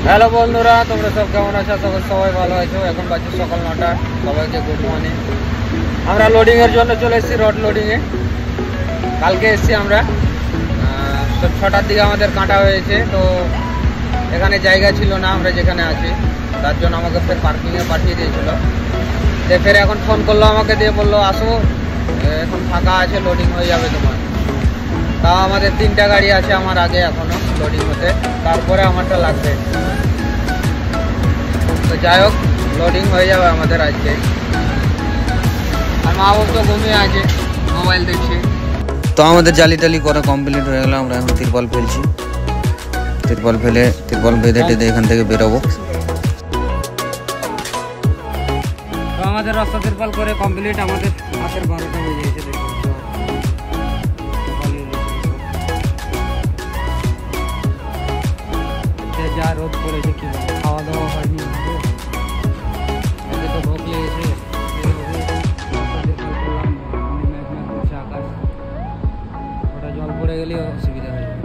Hello বন্ধুরা, তোমরা সব কেমন আছো? সবাই ভালো আছো। এখন বাজে সকাল 9টা। সবাইকে গুড মর্নিং। আমরা লোডিংয়ের জন্য চলে এসেছি, রড লোডিংয়ে। কালকে এসেছি আমরা 6টার দিকে, আমাদের কাটা হয়েছে। তো এখানে জায়গা ছিল না আমরা যেখানে আছি, তার জন্য আমাকে ফের পার্কিংয়ে পাঠিয়ে দিয়েছিল। যে ফের এখন ফোন করলো আমাকে, দিয়ে বললো আসো, এখন ফাঁকা আছে, লোডিং হয়ে যাবে তোমার। তাও আমাদের 3টা গাড়ি আছে আমার আগে এখনও লোডিং হতে, তারপরে আমারটা লাগবে। তো যাই হোক, লোডিং হয়ে যাবে আমাদের আজকে। আর মা বাবা তো ঘুমিয়ে আছে, মোবাইল দেখছে। তো আমাদের জালি টালি করা কমপ্লিট হয়ে গেল। আমরা এখন তিরপল ফেলছি। তিরপল বেঁধে টেঁধে এখান থেকে বেরোবো। তো আমাদের রাস্তা তিরপল করে কমপ্লিট। আমাদের রাতের 12টা বেজে গেছে। দেখুন যা রোদ পড়েছে, কি বলবো, খাওয়া দাওয়া হয়নি। এতে তো ভোগ লেগেছে। আকাশ ওটা জল পড়ে গেলেও অসুবিধা হয়ে যাবে।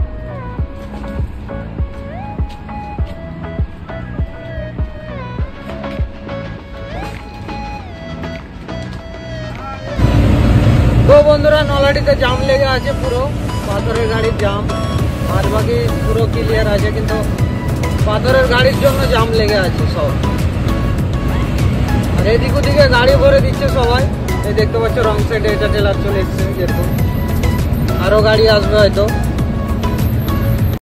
তো বন্ধুরা, নলাটিতে জাম লেগে আছে, পুরো পাথরের গাড়ির জাম। আর বাকি পুরো ক্লিয়ার আছে, কিন্তু পাথরের গাড়ির জন্য জাম লেগে আছে সব। আর এদিক ওদিকে গাড়ি ভরে দিচ্ছে সবাই। এই দেখতে পাচ্ছ রং সাইডে এটা টেলার চলে এসছে, যেরকম আরো গাড়ি আসবে হয়তো।